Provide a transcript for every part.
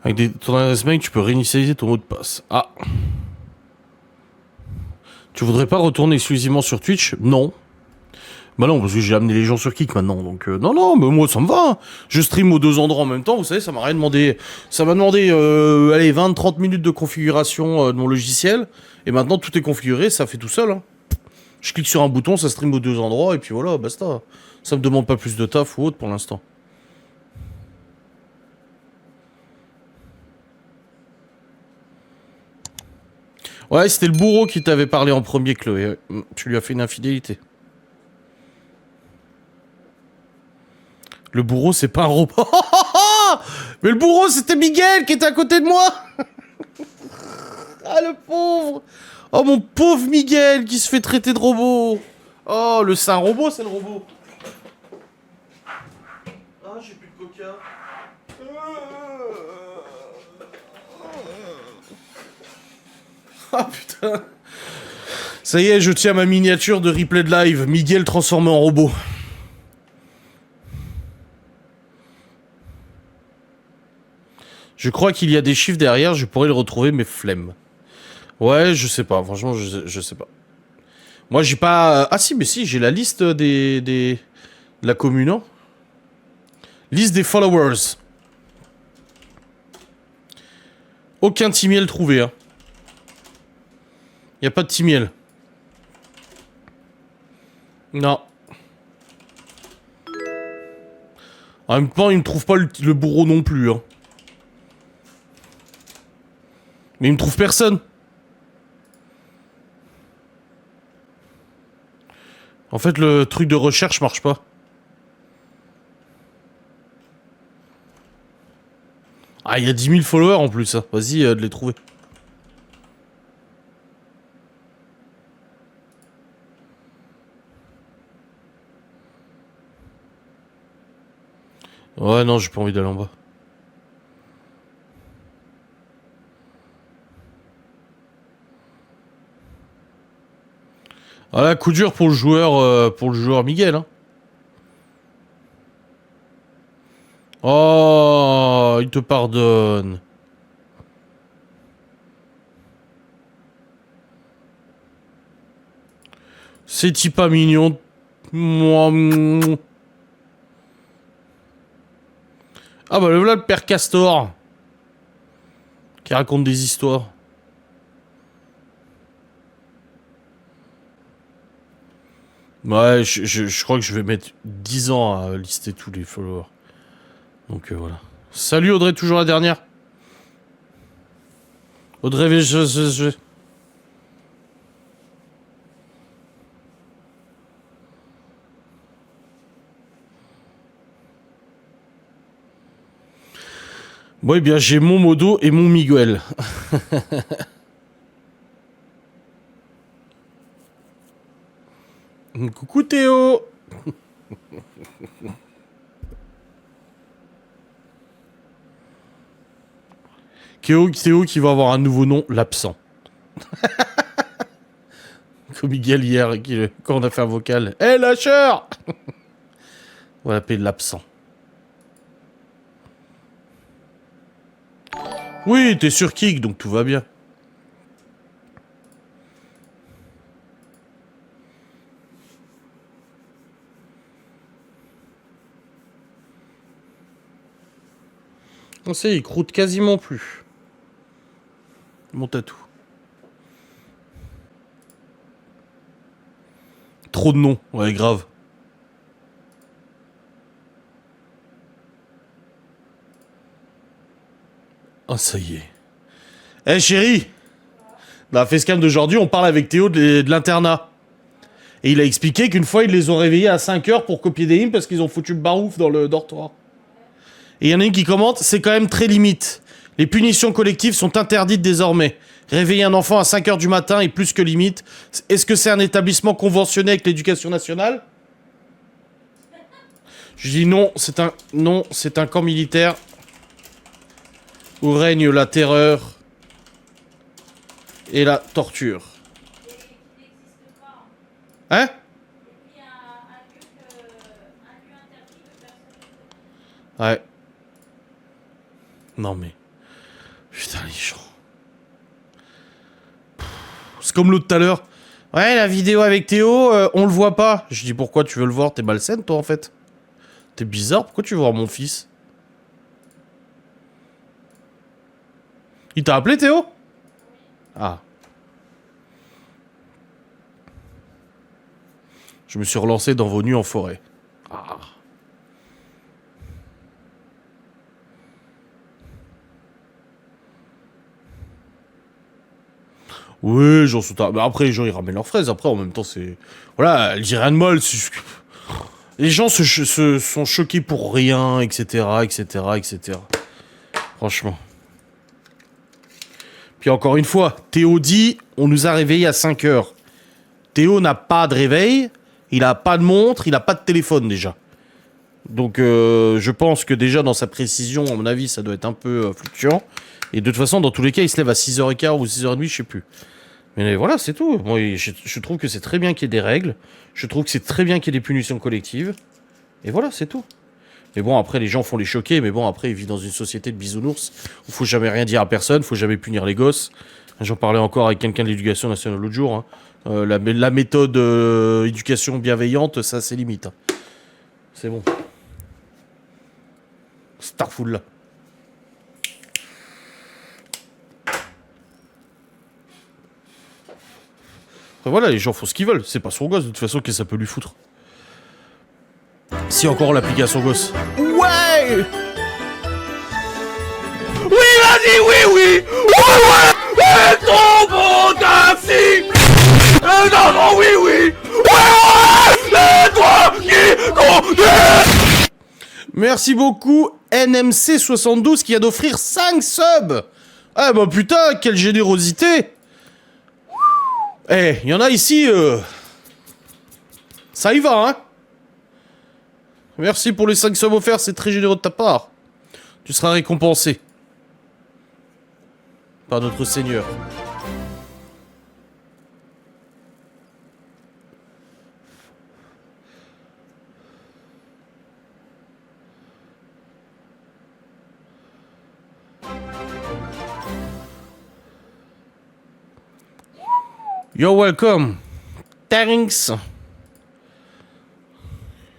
Avec ton adresse mail, tu peux réinitialiser ton mot de passe. Ah. Tu voudrais pas retourner exclusivement sur Twitch? Non. Bah non, parce que j'ai amené les gens sur Kick maintenant, donc non, non, mais moi ça me va. Hein. Je stream aux deux endroits en même temps, vous savez, ça m'a rien demandé. Ça m'a demandé, allez, 20-30 minutes de configuration de mon logiciel, et maintenant tout est configuré, ça fait tout seul. Hein. Je clique sur un bouton, ça stream aux deux endroits, et puis voilà, basta. Ça me demande pas plus de taf ou autre pour l'instant. Ouais, c'était le bourreau qui t'avait parlé en premier, Chloé. Tu lui as fait une infidélité. Le bourreau, c'est pas un robot. Mais le bourreau, c'était Miguel qui était à côté de moi. Ah, le pauvre. Oh, mon pauvre Miguel qui se fait traiter de robot. Oh, c'est un robot, c'est le robot. Ah, j'ai plus de coca. Ah, putain. Ça y est, je tiens ma miniature de replay de live. Miguel transformé en robot. Je crois qu'il y a des chiffres derrière, je pourrais le retrouver, mais flemme. Ouais, je sais pas, franchement, je sais pas. Moi, j'ai pas... Ah si, mais si, j'ai la liste de la commune, hein. Liste des followers. Aucun Timiel trouvé, hein. Y a pas de Timiel. Non. En même temps, il me trouve pas le bourreau non plus, hein. Mais il me trouve personne. En fait, le truc de recherche marche pas. Ah, il y a 10 000 followers en plus, hein. Vas-y, de les trouver. Ouais, non, j'ai pas envie d'aller en bas. Voilà, coup dur pour le joueur Miguel, hein. Oh, il te pardonne. C'est-il pas mignon? Moi. Ah bah le voilà le père Castor. Qui raconte des histoires. Ouais, je crois que je vais mettre 10 ans à lister tous les followers. Donc voilà. Salut Audrey, toujours la dernière. Audrey, Bon, eh bien, j'ai mon Modo et mon Miguel. Coucou Théo. Théo qui va avoir un nouveau nom, l'absent. Comme Miguel hier, quand on a fait un vocal. Hé, lâcheur. On va l'appeler l'absent. Oui, t'es sur Kick, donc tout va bien. On sait, il croûte quasiment plus. Mon tatou. Trop de noms, ouais, grave. Ah, ça y est. Eh, chérie. Dans la facecam d'aujourd'hui, on parle avec Théo de l'internat. Et il a expliqué qu'une fois, ils les ont réveillés à 5h pour copier des hymnes parce qu'ils ont foutu le barouf dans le dortoir. Et il y en a une qui commente, c'est quand même très limite. Les punitions collectives sont interdites désormais. Réveiller un enfant à 5h du matin est plus que limite. Est-ce que c'est un établissement conventionné avec l'éducation nationale? Je dis non, c'est un camp militaire où règne la terreur et la torture. Hein? Ouais. Non mais... Putain, les gens. C'est comme l'autre tout à l'heure. Ouais, la vidéo avec Théo, on le voit pas. Je dis pourquoi tu veux le voir? T'es malsaine, toi, en fait. T'es bizarre, pourquoi tu veux voir mon fils? Il t'a appelé, Théo? Ah. Je me suis relancé dans vos nuits en forêt. Ah. Oui, j'en suis... Mais après, les gens, ils ramènent leurs fraises. Après, en même temps, c'est... Voilà, elle dit rien de mal. Les gens sont choqués pour rien, etc., etc., etc. Franchement. Puis encore une fois, Théo dit, on nous a réveillés à 5 heures. Théo n'a pas de réveil, il a pas de montre, il a pas de téléphone déjà. Donc je pense que déjà dans sa précision, à mon avis, ça doit être un peu fluctuant. Et de toute façon, dans tous les cas, il se lève à 6h15 ou 6h30, je sais plus. Mais voilà, c'est tout. Moi, je trouve que c'est très bien qu'il y ait des règles. Je trouve que c'est très bien qu'il y ait des punitions collectives. Et voilà, c'est tout. Mais bon, après, les gens font les choquer. Mais bon, après, ils vivent dans une société de bisounours où faut jamais rien dire à personne, faut jamais punir les gosses. J'en parlais encore avec quelqu'un de l'éducation nationale l'autre jour. Hein. La méthode éducation bienveillante, ça, c'est limite. Hein. C'est bon. Starful, là. Après, voilà, les gens font ce qu'ils veulent. C'est pas son gosse, de toute façon, que ça peut lui foutre. Si encore l'application gosse. Ouais. Oui, vas-y, oui, oui. Ouais, ton bon taxi. Non, non, oui, oui. Ouais, c'est toi qui conduis. Merci beaucoup, NMC72, qui vient d'offrir 5 subs. Ah bah putain, quelle générosité. Eh, il y en a ici, ça y va, hein. Merci pour les 5 subs offerts, c'est très généreux de ta part. Tu seras récompensé. Par notre Seigneur. You're welcome. Thanks.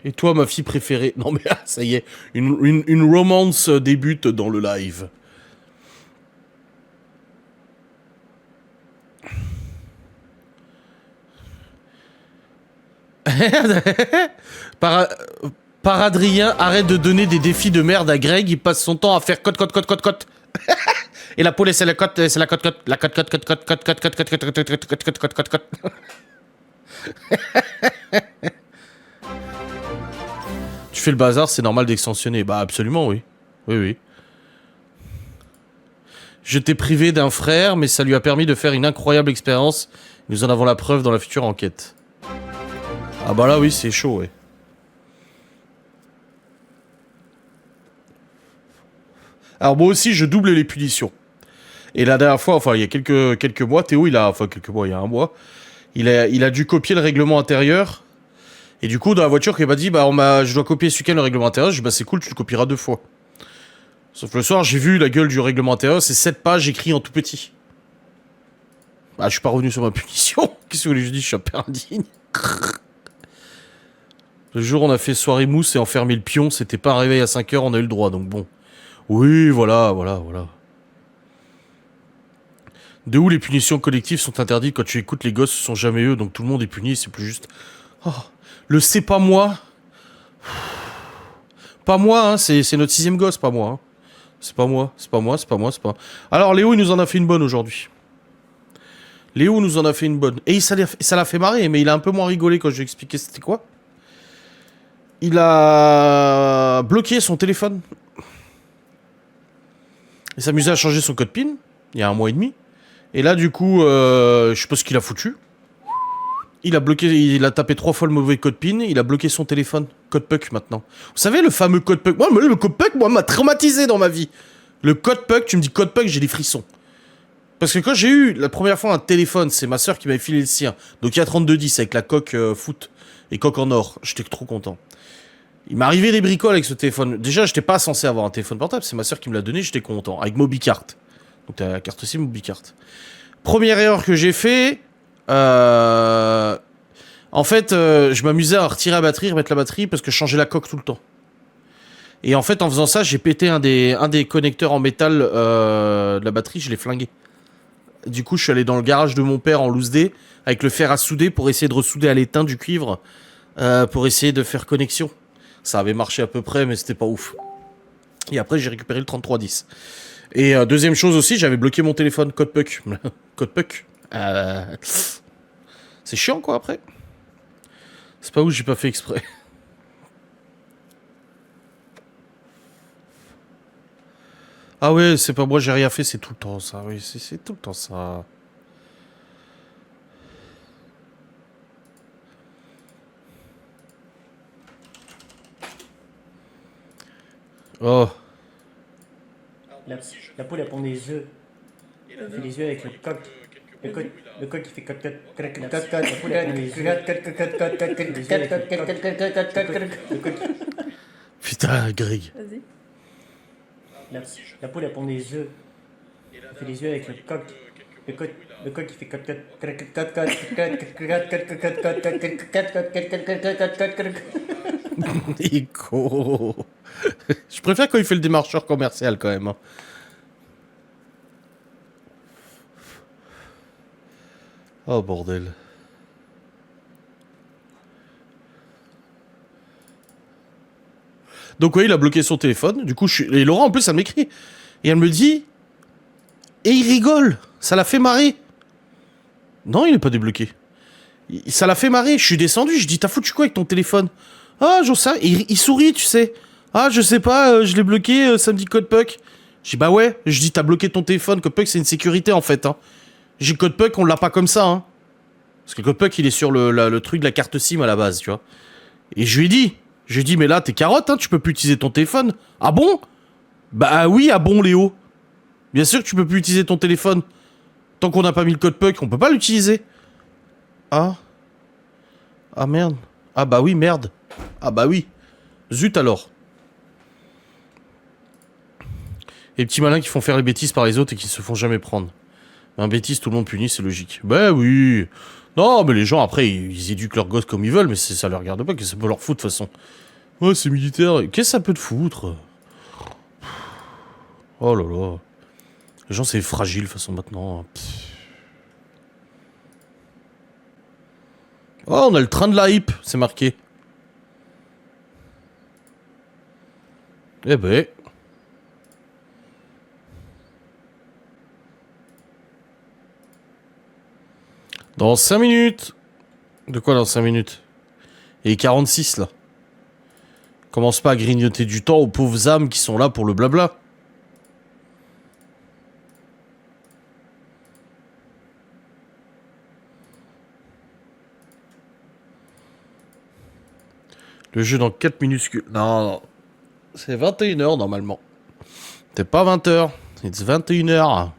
Et toi, ma fille préférée... Non mais ah, ça y est, une romance débute dans le live. Par Adrien, arrête de donner des défis de merde à Greg, il passe son temps à faire cote. Et la police, c'est la cote, c'est la cote. La cote. Tu fais le bazar, c'est normal d'extensionner. Bah absolument, oui. Oui. Je t'ai privé d'un frère, mais ça lui a permis de faire une incroyable expérience. Nous en avons la preuve dans la future enquête. Ah bah là, oui, c'est chaud, ouais. Alors moi aussi, je double les punitions. Et la dernière fois, enfin il y a quelques mois, Théo, il y a un mois, il a dû copier le règlement intérieur. Et du coup, dans la voiture, il m'a dit, je dois copier ce week-end le règlement intérieur. Je dis, c'est cool, tu le copieras 2 fois. Sauf que le soir, j'ai vu la gueule du règlement intérieur, c'est 7 pages écrites en tout petit. Bah, je suis pas revenu sur ma punition. Qu'est-ce que je dis, je suis un peu indigne. Le jour où on a fait soirée mousse et enfermé le pion, c'était pas un réveil à 5 heures, on a eu le droit, donc bon. Oui, voilà. De où les punitions collectives sont interdites quand tu écoutes les gosses, ce sont jamais eux, donc tout le monde est puni, c'est plus juste... Oh, le c'est pas moi. Pas moi, hein, c'est notre 6ème gosse, pas moi. Hein. C'est pas moi. Alors Léo, il nous en a fait une bonne aujourd'hui. Et ça l'a fait marrer, mais il a un peu moins rigolé quand je lui ai expliqué c'était quoi. Il a bloqué son téléphone. Il s'amusait à changer son code PIN, il y a 1 mois et demi. Et là, du coup, je sais pas ce qu'il a foutu. Il a tapé 3 fois le mauvais code PIN, il a bloqué son téléphone. Code PUC maintenant. Vous savez, le fameux code PUC. Moi, le code PUC, m'a traumatisé dans ma vie. Le code PUC, tu me dis code PUC, j'ai des frissons. Parce que quand j'ai eu la première fois un téléphone, c'est ma soeur qui m'avait filé le sien. Donc il y a 3210 avec la coque foot et coque en or. J'étais trop content. Il m'est arrivé des bricoles avec ce téléphone. Déjà, j'étais pas censé avoir un téléphone portable, c'est ma soeur qui me l'a donné, j'étais content. Avec MobiCart. Donc t'as carte SIM ou bicarte. Première erreur que j'ai fait... En fait, je m'amusais à retirer la batterie, remettre la batterie, parce que je changeais la coque tout le temps. Et en fait, en faisant ça, j'ai pété un des connecteurs en métal de la batterie, je l'ai flingué. Du coup, je suis allé dans le garage de mon père en loose day, avec le fer à souder pour essayer de ressouder à l'étain du cuivre, pour essayer de faire connexion. Ça avait marché à peu près, mais c'était pas ouf. Et après, j'ai récupéré le 3310. Et deuxième chose aussi, j'avais bloqué mon téléphone, code puck. Code puck. C'est chiant, quoi, après. C'est pas où j'ai pas fait exprès. Ah ouais, c'est pas moi, j'ai rien fait, c'est tout le temps ça. Oui, c'est tout le temps ça. Oh. La poule, elle pond des œufs. Elle fait des œufs avec le coq. Le coq, il fait coq, coq, coq, coq, coq, coq. La poule, elle pond des œufs. Putain, Greg. Vas-y. La poule, elle pond des œufs. Elle fait des œufs avec le coq. Le coq, il fait coq, coq, coq, coq, coq, Il est con. Je préfère quand il fait le démarcheur commercial quand même. Hein. Oh bordel. Donc oui, il a bloqué son téléphone. Du coup, et Laura en plus, elle m'écrit. Et elle me dit... Et il rigole. Ça l'a fait marrer. Non, il n'est pas débloqué. Ça l'a fait marrer. Je suis descendu. Je dis, t'as foutu quoi avec ton téléphone? Ah, j'en sais. Il sourit, tu sais. Ah, je sais pas, je l'ai bloqué, ça me dit code puck. Je dis, bah ouais. Je dis, t'as bloqué ton téléphone. Code puck, c'est une sécurité en fait. Hein. J'ai code puck, on l'a pas comme ça. Hein. Parce que code puck, il est sur le truc de la carte SIM à la base, tu vois. Et je lui ai dit, mais là, t'es carotte, hein, tu peux plus utiliser ton téléphone. Ah bon? Bah oui, ah bon, Léo. Bien sûr que tu peux plus utiliser ton téléphone. Tant qu'on n'a pas mis le code puck, on peut pas l'utiliser. Ah. Ah merde. Ah bah oui, merde. Ah bah oui. Zut alors. Les petits malins qui font faire les bêtises par les autres et qui se font jamais prendre. Un bêtise, tout le monde punit, c'est logique. Bah oui. Non, mais les gens, après, ils éduquent leurs gosses comme ils veulent, mais ça leur regarde pas, que ça peut leur foutre de toute façon. Ouais, c'est militaire. Qu'est-ce que ça peut te foutre? Oh là là. Les gens, c'est fragile, de toute façon, maintenant. Oh, on a le train de la hype, c'est marqué. Eh ben... Dans 5 minutes. De quoi dans 5 minutes? Et 46 là. Commence pas à grignoter du temps aux pauvres âmes qui sont là pour le blabla. Le jeu dans 4 minuscules. Non. C'est 21h normalement. C'est pas 20h. C'est 21h.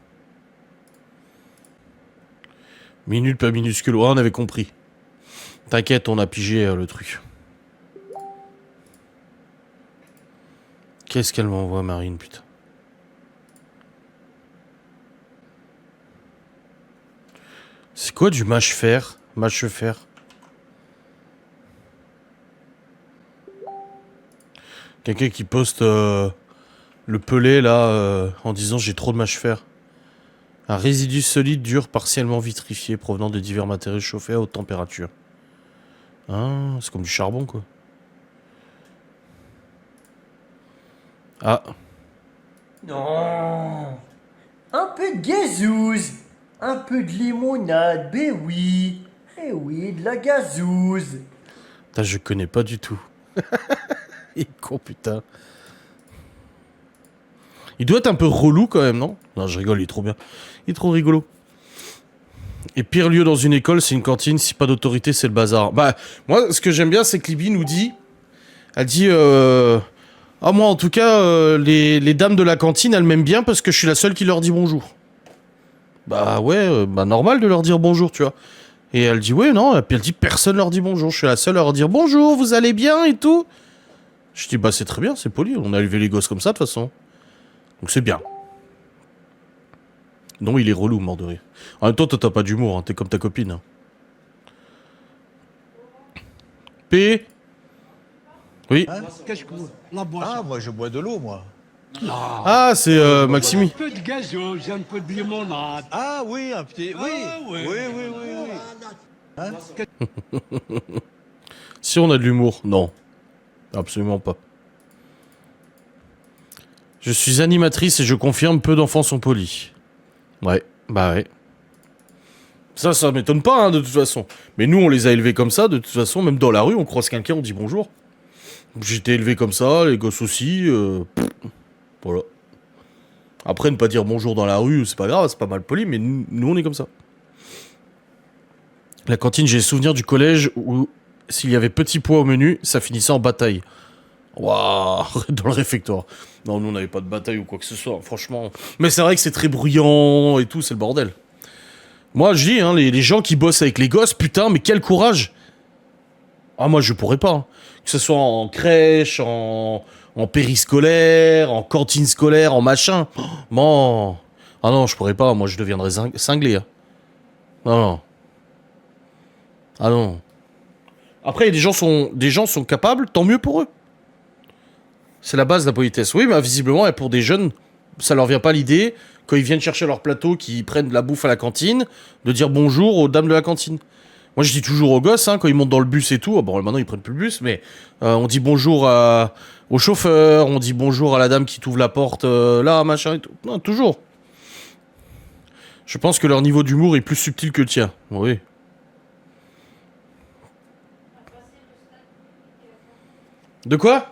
Minute pas minuscule. Ouais, on avait compris. T'inquiète, on a pigé le truc. Qu'est-ce qu'elle m'envoie, Marine, putain. C'est quoi du mâche-fer? Mâche-fer. Quelqu'un qui poste le pelé, là, en disant j'ai trop de mâche-fer. Un résidu solide dur partiellement vitrifié provenant de divers matériaux chauffés à haute température. Ah, c'est comme du charbon, quoi. Ah. Non. Un peu de gazouze. Un peu de limonade, ben oui. Eh oui, de la gazouze. Putain, je connais pas du tout. Il est con, putain. Il doit être un peu relou, quand même, non? Non, je rigole, il est trop bien. Il est trop rigolo. Et pire lieu dans une école, c'est une cantine. Si pas d'autorité, c'est le bazar. Bah, moi, ce que j'aime bien, c'est que Libby nous dit... Elle dit... Ah, moi, en tout cas, les dames de la cantine, elles m'aiment bien parce que je suis la seule qui leur dit bonjour. Bah ouais, bah normal de leur dire bonjour, tu vois. Et elle dit, ouais, non. Et puis elle dit, personne leur dit bonjour. Je suis la seule à leur dire bonjour, vous allez bien et tout. Je dis, bah c'est très bien, c'est poli. On a élevé les gosses comme ça, de toute façon. Donc c'est bien. Non, il est relou, mort de rire. En même temps, toi, t'as pas d'humour, hein, t'es comme ta copine. Hein. P. Oui. Hein? Qu'est-ce que vous... La boisson. Ah, moi je bois de l'eau, moi. Ah, c'est Maximi. Un peu de gazeuse, un peu de limonade. Ah oui, un petit... Oui, Ah, oui, ouais. oui, oui. Hein? Si on a de l'humour. Non. Absolument pas. Je suis animatrice et je confirme, peu d'enfants sont polis. Ouais, bah ouais. Ça m'étonne pas, hein, de toute façon. Mais nous, on les a élevés comme ça, de toute façon, même dans la rue, on croise quelqu'un, on dit bonjour. J'étais élevé comme ça, les gosses aussi, voilà. Après, ne pas dire bonjour dans la rue, c'est pas grave, c'est pas mal poli, mais nous, on est comme ça. La cantine, j'ai souvenir du collège où, s'il y avait petit pois au menu, ça finissait en bataille. Waouh, dans le réfectoire. Non, nous, on n'avait pas de bataille ou quoi que ce soit, franchement. Mais c'est vrai que c'est très bruyant et tout, c'est le bordel. Moi, je dis, hein, les gens qui bossent avec les gosses, putain, mais quel courage. Ah, moi, je pourrais pas. Hein. Que ce soit en crèche, en périscolaire, en cantine scolaire, en machin. Oh, bon. Ah non, je pourrais pas. Moi, je deviendrais cinglé. Hein. Non, non. Ah non. Après, des gens sont capables, tant mieux pour eux. C'est la base de la politesse. Oui, mais visiblement, pour des jeunes, ça leur vient pas l'idée, quand ils viennent chercher leur plateau, qu'ils prennent de la bouffe à la cantine, de dire bonjour aux dames de la cantine. Moi, je dis toujours aux gosses, hein, quand ils montent dans le bus et tout, bon, maintenant, ils prennent plus le bus, mais on dit bonjour au chauffeur, on dit bonjour à la dame qui t'ouvre la porte, là, machin et tout. Non, toujours. Je pense que leur niveau d'humour est plus subtil que le tien. Oui. De quoi ?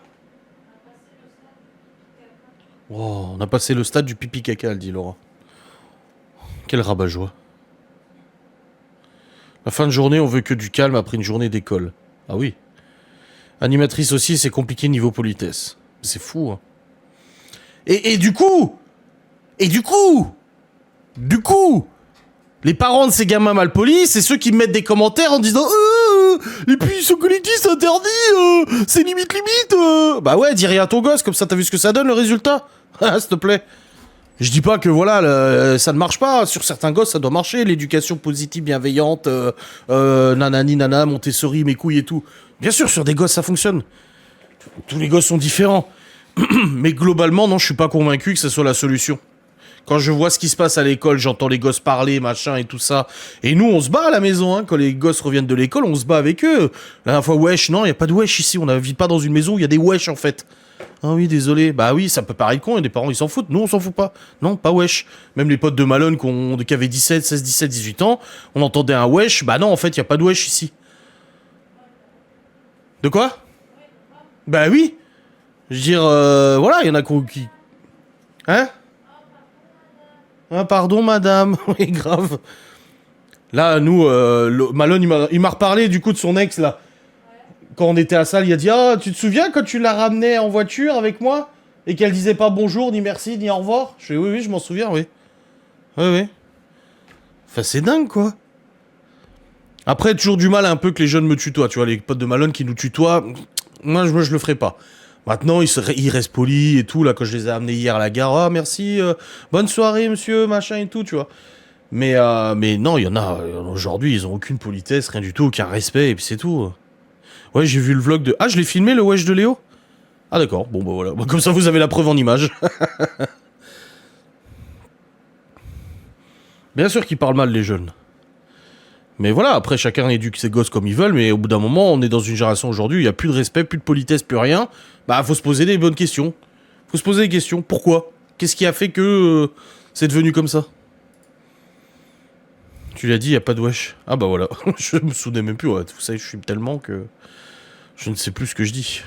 Oh, on a passé le stade du pipi caca, elle dit Laura. Quel rabat-joie. La fin de journée, on veut que du calme après une journée d'école. Ah oui. Animatrice aussi, c'est compliqué niveau politesse. C'est fou, hein. Et du coup, les parents de ces gamins mal polis, c'est ceux qui mettent des commentaires en disant et puis ce collectif c'est interdit, c'est limite. Bah ouais, dis rien à ton gosse, comme ça t'as vu ce que ça donne le résultat. S'il te plaît. Je dis pas que voilà, ça ne marche pas. Sur certains gosses, ça doit marcher. L'éducation positive, bienveillante, nanani, nana, Montessori, mes couilles et tout. Bien sûr, sur des gosses, ça fonctionne. Tous les gosses sont différents. Mais globalement, non, je suis pas convaincu que ce soit la solution. Quand je vois ce qui se passe à l'école, j'entends les gosses parler, machin et tout ça. Et nous, on se bat à la maison, hein. Quand les gosses reviennent de l'école, on se bat avec eux. La dernière fois, wesh, non, il y a pas de wesh ici. On n'habite pas dans une maison où il y a des wesh, en fait. Ah oui, désolé. Bah oui, ça peut paraître con, et des parents, ils s'en foutent. Nous, on s'en fout pas. Non, pas wesh. Même les potes de Malone qui avaient 17, 16, 17, 18 ans, on entendait un wesh. Bah non, en fait, il y a pas de wesh ici. De quoi ? Bah oui. Je veux dire, voilà, il y en a qui... Hein ? Ah, pardon, madame. Oui, grave. Là, nous, Malone, il m'a reparlé, du coup, de son ex, là. Quand on était à la salle, il a dit « Ah, tu te souviens quand tu la ramenais en voiture avec moi et qu'elle disait pas bonjour, ni merci, ni au revoir ?» Je fais « Oui, je m'en souviens, oui. » Oui. Enfin, c'est dingue, quoi. Après, toujours du mal un peu que les jeunes me tutoient, tu vois, les potes de Malone qui nous tutoient, moi, je le ferai pas. Maintenant, ils restent polis et tout, là, quand je les ai amenés hier à la gare, « Ah, merci, bonne soirée, monsieur, machin et tout, tu vois. » Mais non, il y en a, aujourd'hui, ils ont aucune politesse, rien du tout, aucun respect, et puis c'est tout. Ouais, j'ai vu le vlog de... Ah, je l'ai filmé, le wesh de Léo ? Ah d'accord, bon bah voilà. Bah, comme ça, vous avez la preuve en image. Bien sûr qu'ils parlent mal, les jeunes. Mais voilà, après, chacun éduque ses gosses comme ils veulent, mais au bout d'un moment, on est dans une génération aujourd'hui, il n'y a plus de respect, plus de politesse, plus rien. Bah, faut se poser des bonnes questions. Faut se poser des questions. Pourquoi ? Qu'est-ce qui a fait que c'est devenu comme ça ? Tu l'as dit, il n'y a pas de wesh. Ah bah voilà, je me souvenais même plus. Ouais. Vous savez, je fume tellement que... Je ne sais plus ce que je dis.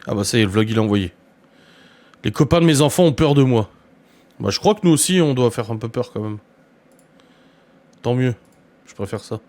Ah bah ça y est, le vlog il est envoyé. Les copains de mes enfants ont peur de moi. Bah je crois que nous aussi on doit faire un peu peur quand même. Tant mieux, je préfère ça.